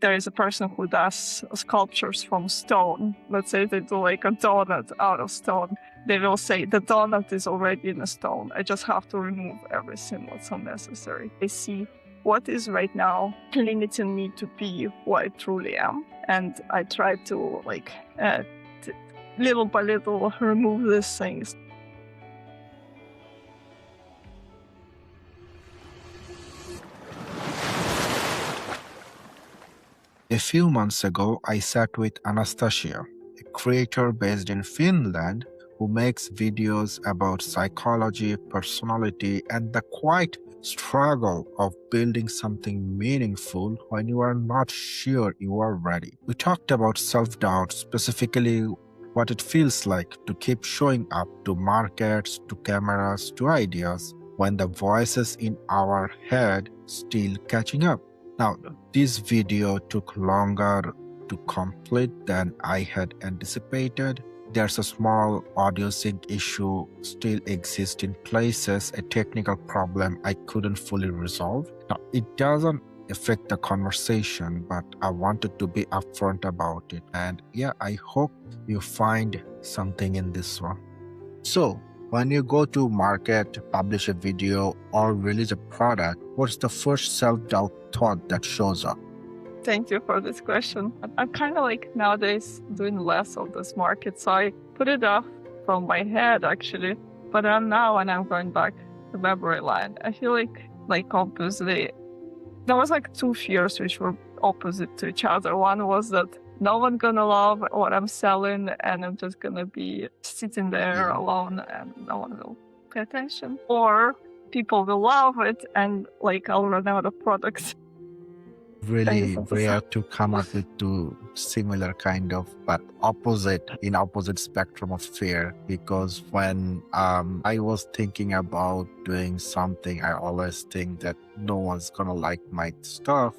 there is a person who does sculptures from stone. Let's say they do like a donut out of stone. They will say the donut is already in a stone. I just have to remove everything that's unnecessary. I see what is right now limiting me to be who I truly am. And I try to little by little remove these things. A few months ago, I sat with Anastasia, a creator based in Finland who makes videos about psychology, personality, and the quiet struggle of building something meaningful when you are not sure you are ready. We talked about self-doubt, specifically what it feels like to keep showing up to markets, to cameras, to ideas, when the voices in our head still catching up. Now, this video took longer to complete than I had anticipated. There's a small audio sync issue still exists in places, a technical problem I couldn't fully resolve. Now, it doesn't affect the conversation, but I wanted to be upfront about it. And yeah, I hope you find something in this one. So, when you go to market, publish a video, or release a product, what's the first self-doubt thought that shows up? Thank you for this question. I'm kind of like nowadays doing less of this market, so I put it off from my head actually. But now when I'm going back to memory line, I feel like obviously there was like two fears which were opposite to each other. One was that no one's gonna love what I'm selling and I'm just gonna be sitting there alone and no one will pay attention. Or people will love it and like I'll run out of products. Really rare to come up with two similar kind of but opposite spectrum of fear, because when I was thinking about doing something, I always think that no one's gonna like my stuff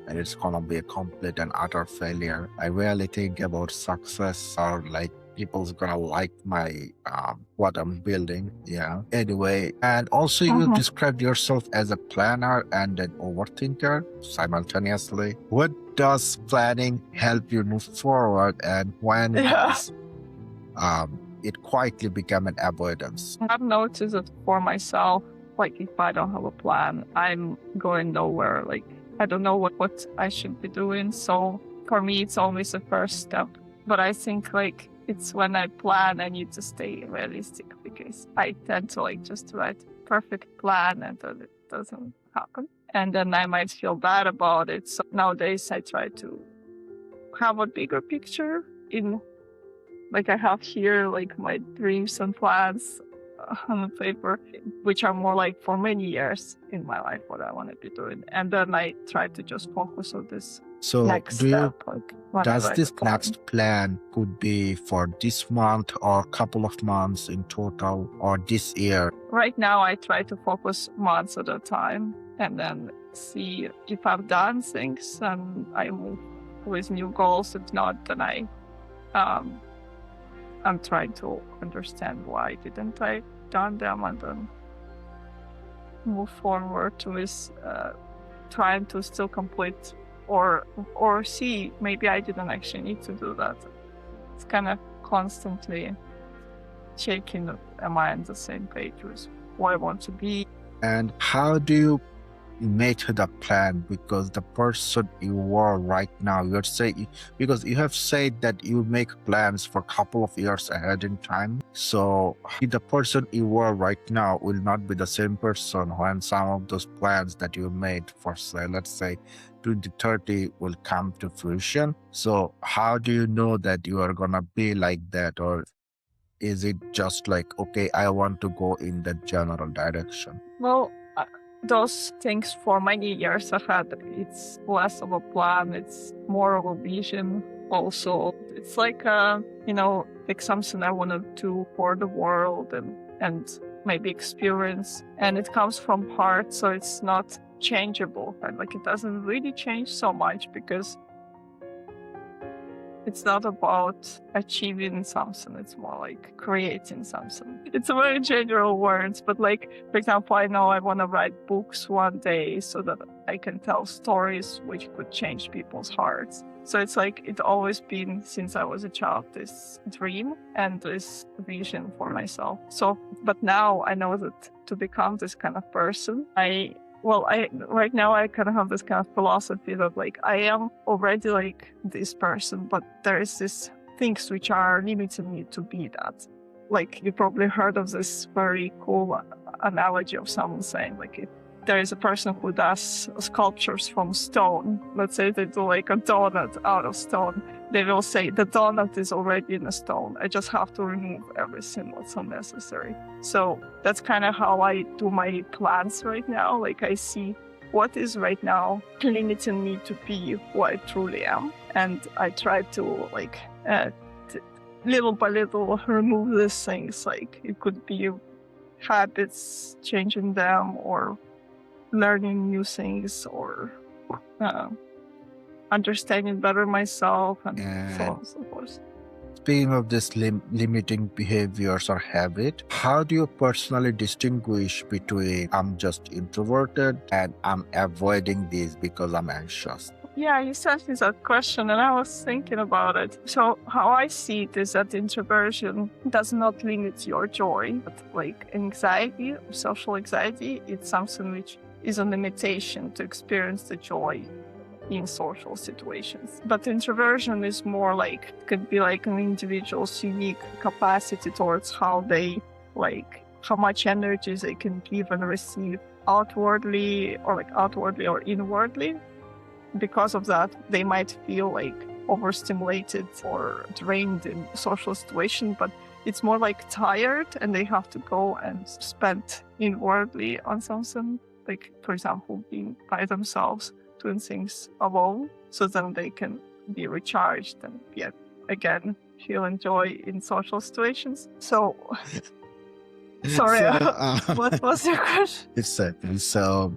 and it's gonna be a complete and utter failure. I rarely think about success or like people's gonna like my what I'm building. Yeah. Anyway, and also you described yourself as a planner and an overthinker simultaneously. What does planning help you move forward, and when does it quietly become an avoidance? I've noticed it for myself. Like if I don't have a plan, I'm going nowhere. Like I don't know what I should be doing. So for me, it's always the first step. But I think like it's when I plan, I need to stay realistic because I tend to like just write a perfect plan and then it doesn't happen. And then I might feel bad about it. So nowadays I try to have a bigger picture in like I have here like my dreams and plans on the paper, which are more like for many years in my life what I want to be doing. And then I try to just focus on this next step. Does this next plan could be for this month or a couple of months in total or this year? Right now I try to focus months at a time and then see if I've done things and I move with new goals. If not, then I'm trying to understand why didn't I done them and then move forward with trying to still complete or see maybe I didn't actually need to do that. It's kind of constantly checking, am I on the same page with who I want to be? And how do you make the plan? Because the person you are right now, you're saying, because you have said that you make plans for a couple of years ahead in time. So the person you are right now will not be the same person when some of those plans that you made for, say, let's say 2030 will come to fruition. So how do you know that you are gonna be like that? Or is it just like, okay, I want to go in that general direction? Well, those things for many years ahead, it's less of a plan, it's more of a vision also. It's like, like something I want to do for the world and maybe experience. And it comes from heart, so it's not changeable. Like it doesn't really change so much because it's not about achieving something, it's more like creating something. It's a very general words, but like, for example, I know I want to write books one day so that I can tell stories which could change people's hearts. So it's like it's always been since I was a child, this dream and this vision for myself. So, but now I know that to become this kind of person, right now I kind of have this kind of philosophy that like I am already like this person, but there is this things which are limiting me to be that. Like you probably heard of this very cool analogy of someone saying like if there is a person who does sculptures from stone, let's say they do like a donut out of stone, they will say the donut is already in a stone. I just have to remove everything that's unnecessary. So that's kind of how I do my plans right now. Like I see what is right now limiting me to be who I truly am. And I try to like little by little remove these things. Like it could be habits, changing them, or learning new things, or understanding better myself, and so on and so forth. Speaking of this limiting behaviors or habit, how do you personally distinguish between I'm just introverted and I'm avoiding these because I'm anxious? Yeah, you sent me that question and I was thinking about it. So how I see it is that introversion does not limit your joy, but like anxiety, social anxiety, it's something which is a limitation to experience the joy in social situations. But introversion is more like, could be like an individual's unique capacity towards how they like, how much energy they can give and receive outwardly or inwardly. Because of that, they might feel like overstimulated or drained in social situation, but it's more like tired and they have to go and spend inwardly on something, like, for example, being by themselves, doing things alone, so then they can be recharged and yet again feel joy in social situations. So, sorry, what was your question? Exactly. So,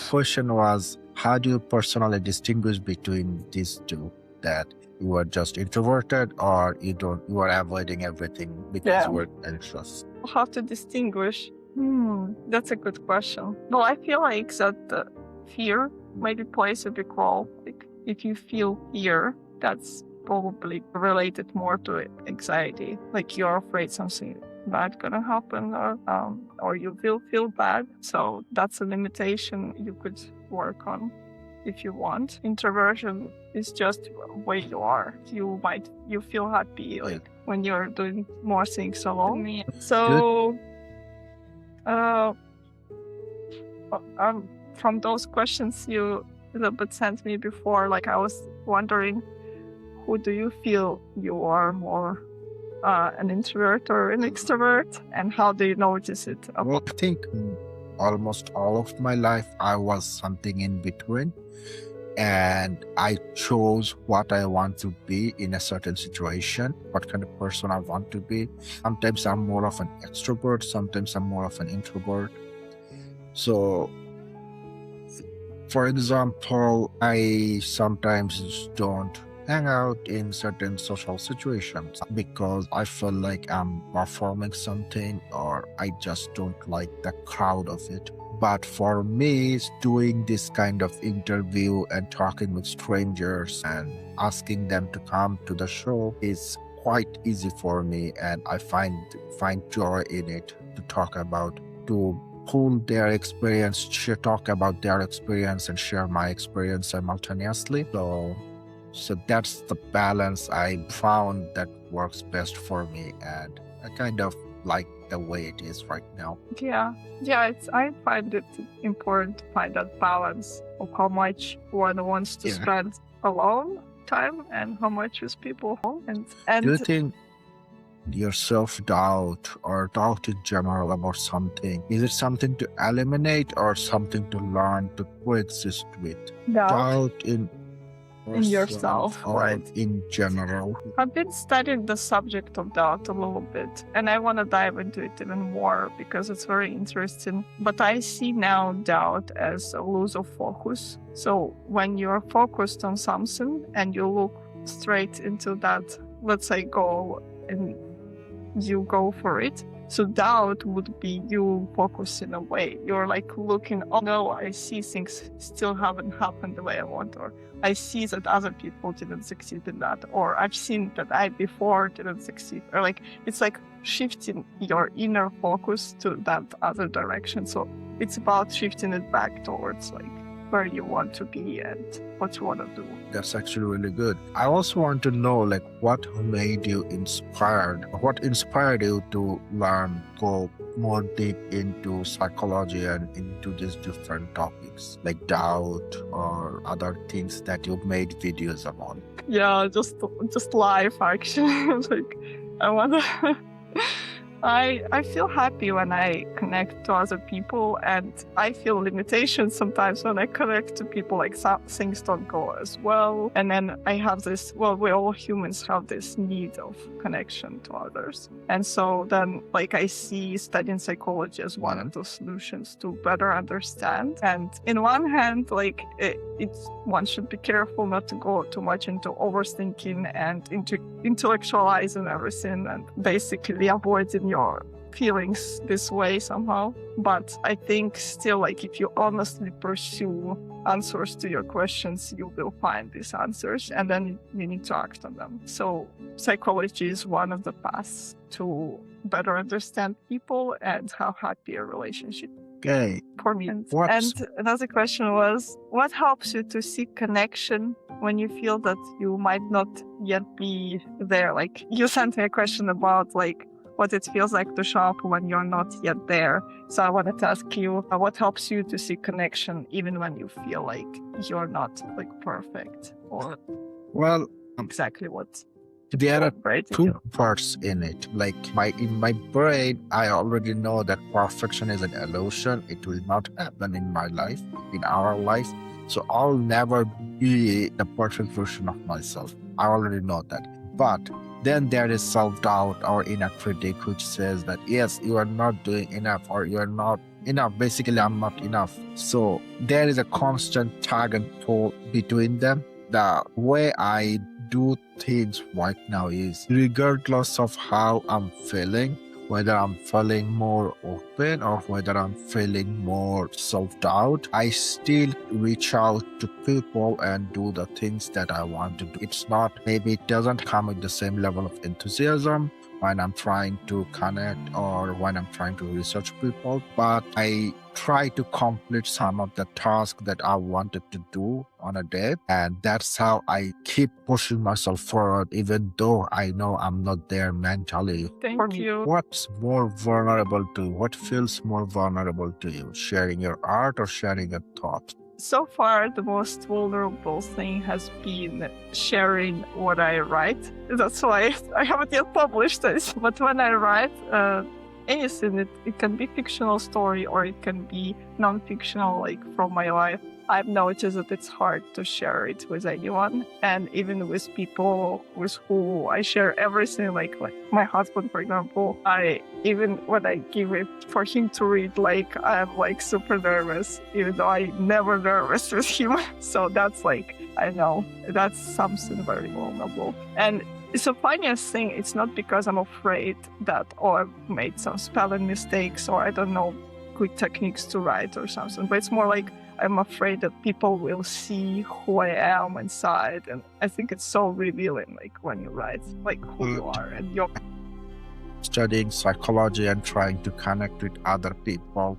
question was, how do you personally distinguish between these two? That you are just introverted, or you are avoiding everything because you are anxious? How to distinguish? That's a good question. Well, I feel like that fear maybe plays a big role. Like if you feel fear, that's probably related more to anxiety. Like you're afraid something bad gonna happen, or you will feel bad. So that's a limitation you could work on if you want. Introversion is just where you are. You feel happy like when you're doing more things alone. So from those questions you a little bit sent me before, like I was wondering, who do you feel you are more? An introvert or an extrovert, and how do you notice it? Well, I think almost all of my life I was something in between, and I chose what I want to be in a certain situation, what kind of person I want to be. Sometimes I'm more of an extrovert, sometimes I'm more of an introvert. So, for example, I sometimes don't hang out in certain social situations because I feel like I'm performing something, or I just don't like the crowd of it. But for me, doing this kind of interview and talking with strangers and asking them to come to the show is quite easy for me, and I find joy in it to talk about, to pull their experience, talk about their experience and share my experience simultaneously. So that's the balance I found that works best for me, and I kind of like the way it is right now. Yeah, I find it important to find that balance of how much one wants to spend alone time and how much with people. And do you think your self-doubt or doubt in general about something, is it something to eliminate or something to learn to coexist with? Doubt in yourself, right? In general. I've been studying the subject of doubt a little bit, and I want to dive into it even more because it's very interesting. But I see now doubt as a loss of focus. So when you're focused on something and you look straight into that, let's say, goal, and you go for it, So doubt would be you focusing away. You're like looking, oh no, I see things still haven't happened the way I want, or I see that other people didn't succeed in that, or I've seen that I before didn't succeed, or like it's like shifting your inner focus to that other direction. So it's about shifting it back towards like where you want to be and what you want to do. That's actually really good. I also want to know like what made you inspired, what inspired you to go more deep into psychology and into these different topics like doubt or other things that you made videos about. Yeah, just life actually. Like I wanna I feel happy when I connect to other people, and I feel limitations sometimes when I connect to people, like some things don't go as well. And then I have this, well, we all humans have this need of connection to others. And so then like I see studying psychology as one of the solutions to better understand. And in one hand, like it's one should be careful not to go too much into overthinking and into intellectualizing everything and basically avoiding your feelings this way somehow. But I think still, like if you honestly pursue answers to your questions, you will find these answers, and then you need to act on them. So psychology is one of the paths to better understand people and have happier relationships. Okay. For me. And another question was, what helps you to seek connection when you feel that you might not yet be there? Like you sent me a question about like what it feels like to show up when you're not yet there. So I wanted to ask you, what helps you to seek connection even when you feel like you're not like perfect, or exactly what? There are two parts in it. Like in my brain, I already know that perfection is an illusion. It will not happen in my life, in our life. So I'll never be the perfect version of myself. I already know that. But then there is self-doubt or inner critic which says that, yes, you are not doing enough, or you are not enough. Basically, I'm not enough. So there is a constant tug and pull between them. The way I do things right now is, regardless of how I'm feeling, whether I'm feeling more open or whether I'm feeling more self-doubt, I still reach out to people and do the things that I want to do. It's not, maybe it doesn't come with the same level of enthusiasm when I'm trying to connect or when I'm trying to research people, but I try to complete some of the tasks that I wanted to do on a day. And that's how I keep pushing myself forward, even though I know I'm not there mentally. Thank you. What's more vulnerable to you? What feels more vulnerable to you? Sharing your art or sharing your thoughts? So far, the most vulnerable thing has been sharing what I write. That's why I haven't yet published this. But when I write anything, it can be fictional story or it can be non-fictional, like from my life. I've noticed that it's hard to share it with anyone, and even with people with who I share everything, like my husband, for example. Even when I give it for him to read, like I'm like super nervous, even though I'm never nervous with him. So that's like, I know that's something very vulnerable. And it's the funniest thing. It's not because I'm afraid that, I've made some spelling mistakes or I don't know good techniques to write or something, but it's more like I'm afraid that people will see who I am inside. And I think it's so revealing, like when you write, like who you are and you're studying psychology and trying to connect with other people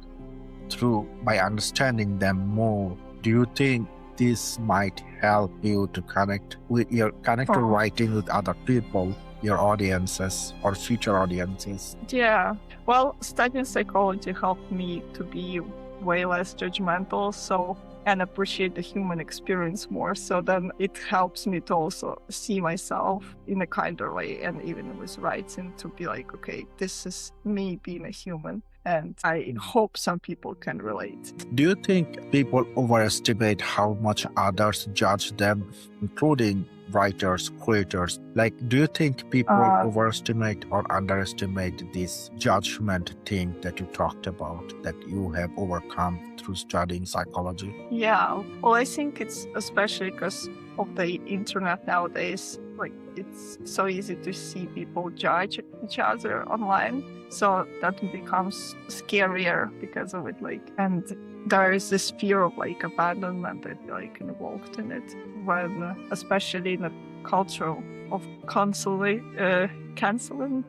by understanding them more. Do you think this might help you to connect to writing with other people, your audiences or future audiences? Yeah. Well, studying psychology helped me to be way less judgmental, and appreciate the human experience more. So then it helps me to also see myself in a kinder way, and even with writing, to be like, okay, this is me being a human. And I hope some people can relate. Do you think people overestimate how much others judge them, including writers, creators? Like, do you think people overestimate or underestimate this judgment thing that you talked about, that you have overcome through studying psychology? Yeah. Well, I think it's especially because of the internet nowadays. like it's so easy to see people judge each other online. So that becomes scarier because of it. Like, and there is this fear of like abandonment that like involved in it when, especially in a culture of canceling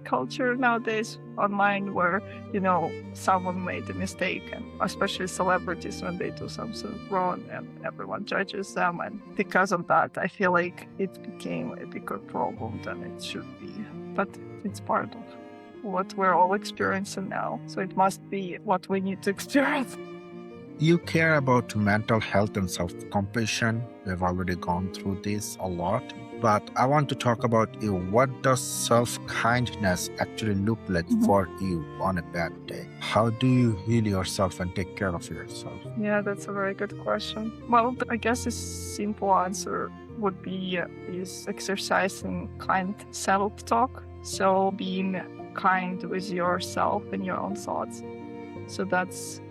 culture nowadays online, where someone made a mistake, and especially celebrities when they do something wrong and everyone judges them, and because of that I feel like it became a bigger problem than it should be. But it's part of what we're all experiencing now, so it must be what we need to experience. You care about mental health and self-compassion. We've already gone through this a lot, but I want to talk about you. What does self-kindness actually look like for you on a bad day? How do you heal yourself and take care of yourself? Yeah, that's a very good question. Well, I guess a simple answer would be is exercising kind self-talk. So being kind with yourself and your own thoughts. So that's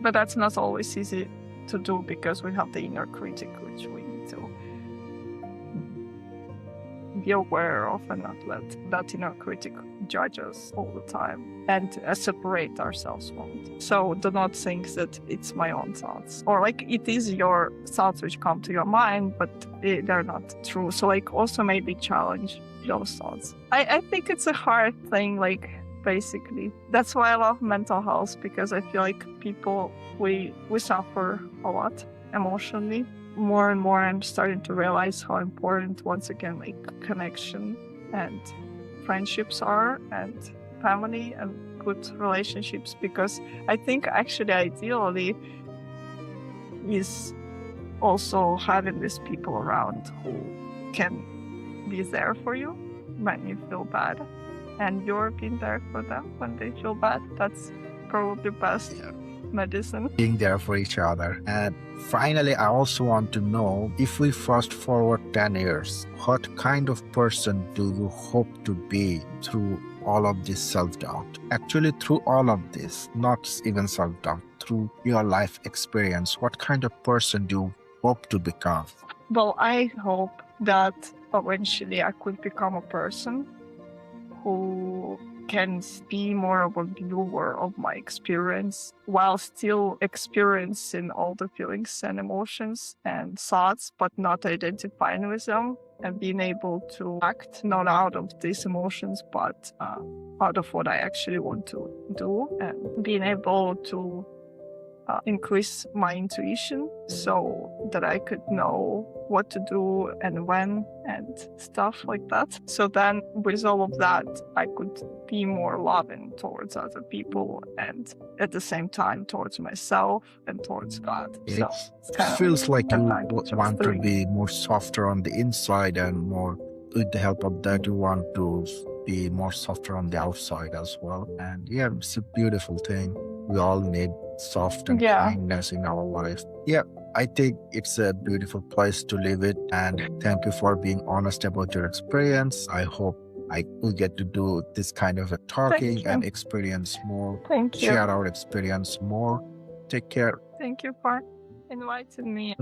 but that's not always easy to do because we have the inner critic, which we need to be aware of and not let that inner critic judge us all the time and separate ourselves from it. So do not think that it's my own thoughts, or like it is your thoughts which come to your mind, but they're not true. So like also maybe challenge those thoughts. I think it's a hard thing, like basically. That's why I love mental health, because I feel like people, we suffer a lot emotionally. More and more I'm starting to realize how important, once again, like connection and friendships are, and family and good relationships, because I think actually ideally is also having these people around who can be there for you when you feel bad, and you're being there for them when they feel bad. That's probably best medicine. Being there for each other. And finally, I also want to know, if we fast forward 10 years, what kind of person do you hope to be through all of this self-doubt? Actually, through all of this, not even self-doubt, through your life experience, what kind of person do you hope to become? Well, I hope that eventually I could become a person who can be more of a viewer of my experience while still experiencing all the feelings and emotions and thoughts, but not identifying with them, and being able to act not out of these emotions, but out of what I actually want to do, and being able to increase my intuition so that I could know what to do and when and stuff like that. So then with all of that, I could be more loving towards other people, and at the same time towards myself and towards God. So It feels like you want to three. be more softer on the inside, and more with the help of that you want to be more softer on the outside as well. And yeah, it's a beautiful thing. We all need soft and kindness in our life. Yeah, I think it's a beautiful place to live it. And thank you for being honest about your experience. I hope I will get to do this kind of a talking and experience more. Thank you. Share our experience more. Take care. Thank you for inviting me.